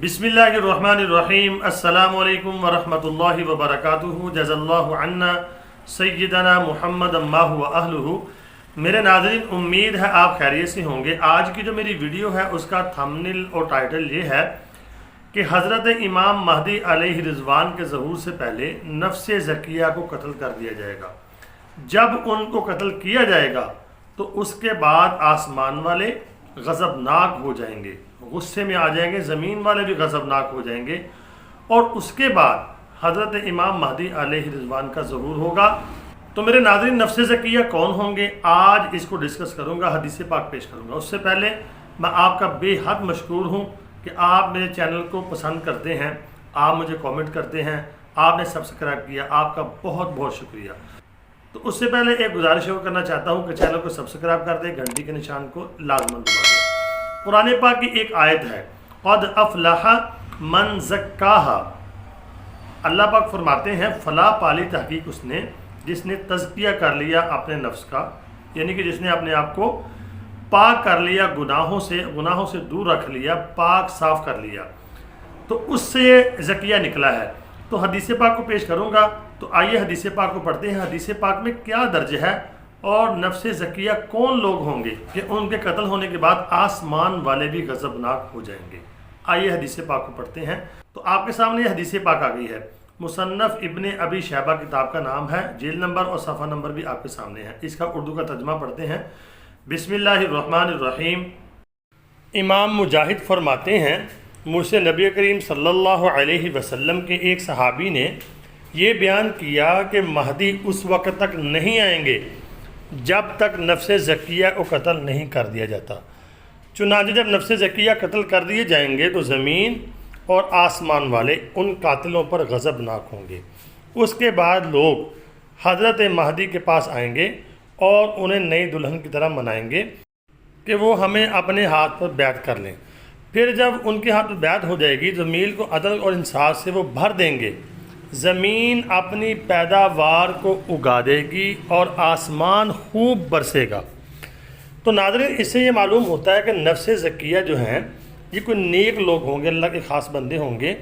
बिस्मिल्लाहिर्रहमानिर्रहीम। अस्सलामु अलैकुम वरहमतुल्लाहि वबरकातुहू। जज़ल्लाहु अन्ना सय्यदना मुहम्मद अम्मा हुवा अहलुहू। मेरे नाज़रीन, उम्मीद है आप खैरियत से होंगे। आज की जो मेरी वीडियो है उसका थंबनेल और टाइटल ये है कि हज़रत इमाम महदी अलैहि रिज़वान के ज़हूर से पहले नफ्स ज़किया को कत्ल कर दिया जाएगा। जब उनको कत्ल किया जाएगा तो उसके बाद आसमान वाले गज़बनाक हो जाएंगे, गुस्से में आ जाएंगे, ज़मीन वाले भी गज़बनाक हो जाएंगे और उसके बाद हज़रत इमाम महदी अलैहि रिज़वान का ज़हूर होगा। तो मेरे नाज़रीन, नफ्स ज़किया कौन होंगे, आज इसको डिस्कस करूँगा, हदीस पाक पेश करूँगा। उससे पहले मैं आपका बेहद मशकूर हूँ कि आप मेरे चैनल को पसंद करते हैं, आप मुझे कमेंट करते हैं, आपने सब्सक्राइब किया, आपका बहुत बहुत शुक्रिया। तो उससे पहले एक गुजारिश और करना चाहता हूँ कि चैनल को सब्सक्राइब कर दें, घंटी के निशान को लाजमन दबा दें। कुरान पाक की एक आयत है, क़द अफ़लह मन ज़क्काहा। अल्लाह पाक फरमाते हैं, फलाह पाली तहकीक उसने जिसने तज़किया कर लिया अपने नफ्स का, यानी कि जिसने अपने आप को पाक कर लिया, गुनाहों से दूर रख लिया, पाक साफ़ कर लिया, तो उससे ज़किया निकला है। तो हदीस पाक को पेश करूँगा। तो आइए हदीस पाक को पढ़ते हैं। हदीस पाक में क्या दर्ज है और नफ्स ज़किया कौन लोग होंगे कि उनके कत्ल होने के बाद आसमान वाले भी गज़बनाक हो जाएंगे। आइए हदीस पाक को पढ़ते हैं। तो आपके सामने हदीस पाक आ गई है। मुसन्नफ़ इब्ने अबी शैबा किताब का नाम है, जेल नंबर और सफ़ा नंबर भी आपके सामने है। इसका उर्दू का तर्जमा पढ़ते हैं। बिस्मिल्लाहिर्रहमानिर्रहीम। इमाम मुजाहिद फरमाते हैं, मुझसे नबी करीम सल्लल्लाहु अलैहि वसल्लम के एक सहाबी ने ये बयान किया कि महदी उस वक़्त तक नहीं आएंगे जब तक नफ्स ज़किया को कत्ल नहीं कर दिया जाता। चुनांचे जब नफ्स ज़किया कत्ल कर दिए जाएंगे तो ज़मीन और आसमान वाले उन कातिलों पर गज़बनाक होंगे। उसके बाद लोग हज़रत महदी के पास आएंगे और उन्हें नई दुल्हन की तरह मनाएंगे कि वो हमें अपने हाथ पर बैत कर लें। फिर जब उनके हाथ पर बैत हो जाएगी, ज़मीन को अदल और इंसाफ से वो भर देंगे, ज़मीन अपनी पैदावार को उगा देगी और आसमान खूब बरसेगा। तो नाज़रीन, इससे ये मालूम होता है कि नफ्स ज़किया जो हैं ये कोई नेक लोग होंगे, अल्लाह के ख़ास बंदे होंगे,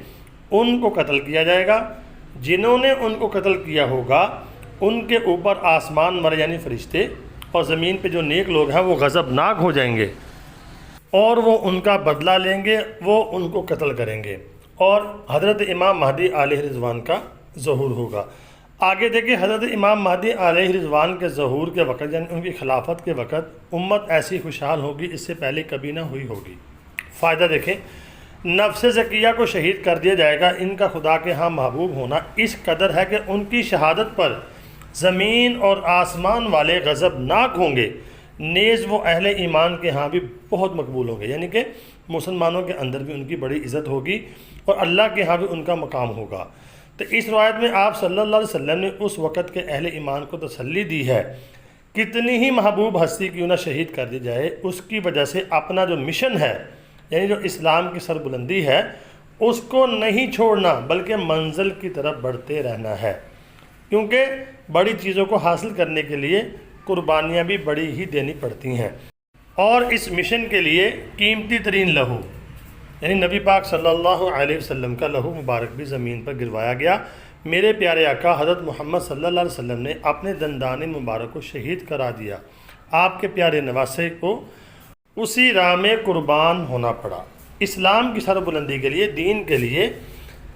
उनको कत्ल किया जाएगा। जिन्होंने उनको कत्ल किया होगा उनके ऊपर आसमान वाले यानी फ़रिश्ते और ज़मीन पे जो नेक लोग हैं वो गज़बनाक हो जाएंगे और वो उनका बदला लेंगे, वो उनको कत्ल करेंगे और हज़रत इमाम महदी अलैहि रिज़वान का ज़हूर होगा। आगे देखिए, हज़रत इमाम महदी अलैहि रिज़वान के ज़हूर के वक़्त यानी उनकी खिलाफत के वक़्त उम्मत ऐसी खुशहाल होगी इससे पहले कभी ना हुई होगी। फ़ायदा देखें, नफ्स ज़किया को शहीद कर दिया जाएगा। इनका खुदा के यहाँ महबूब होना इस कदर है कि उनकी शहादत पर ज़मीन और आसमान वाले गज़बनाक होंगे, नेज़ वो अहले ईमान के यहाँ भी बहुत मकबूल होंगे, यानी कि मुसलमानों के अंदर भी उनकी बड़ी इज़्ज़त होगी और अल्लाह के यहाँ भी उनका मकाम होगा। तो इस रवायत में आप सल्लल्लाहु अलैहि वसल्लम ने उस वक़्त के अहले ईमान को तसल्ली दी है, कितनी ही महबूब हस्ती क्यों ना शहीद कर दी जाए, उसकी वजह से अपना जो मिशन है यानी जो इस्लाम की सरबुलंदी है उसको नहीं छोड़ना बल्कि मंजिल की तरफ बढ़ते रहना है। क्योंकि बड़ी चीज़ों को हासिल करने के लिए कुर्बानियाँ भी बड़ी ही देनी पड़ती हैं और इस मिशन के लिए कीमती तरीन लहू यानी नबी पाक सल्लल्लाहु अलैहि वसल्लम का लहू मुबारक भी ज़मीन पर गिरवाया गया। मेरे प्यारे आका हज़रत मोहम्मद सल्लल्लाहु अलैहि वसल्लम ने अपने दंदान मुबारक को शहीद करा दिया। आपके प्यारे नवासे को उसी राह में कुर्बान होना पड़ा। इस्लाम की सरबुलंदी के लिए, दीन के लिए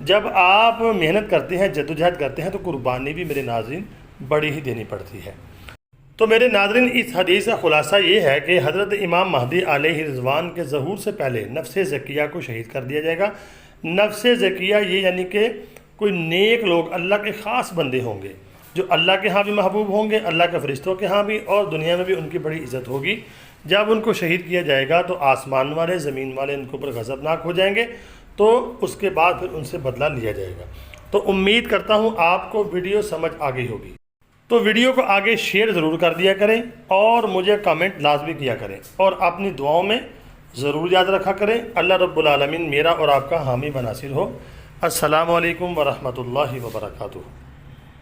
जब आप मेहनत करते हैं, जद्दोजहद करते हैं तो कुर्बानी भी मेरे नाज़रीन बड़ी ही देनी पड़ती है। तो मेरे नाज़रीन, इस हदीस का खुलासा ये है कि हज़रत इमाम महदी अलैहि रिज़वान के ज़हूर से पहले नफ्स ज़किया को शहीद कर दिया जाएगा। नफ्स ज़किया ये यानी कि कोई नेक लोग, अल्लाह के ख़ास बंदे होंगे जो अल्लाह के यहाँ भी महबूब होंगे, अल्लाह के फ़रिश्तों के यहाँ भी और दुनिया में भी उनकी बड़ी इज़्ज़त होगी। जब उनको शहीद किया जाएगा तो आसमान वाले, ज़मीन वाले इनके ऊपर गज़बनाक हो जाएंगे, तो उसके बाद फिर उनसे बदला लिया जाएगा। तो उम्मीद करता हूँ आपको वीडियो समझ आ गई होगी। तो वीडियो को आगे शेयर ज़रूर कर दिया करें और मुझे कमेंट लाजमी किया करें और अपनी दुआओं में ज़रूर याद रखा करें। अल्लाह रब्बुल आलमीन मेरा और आपका हामी व नासिर हो। अस्सलामु अलैकुम व रहमतुल्लाहि व बरकातुहू।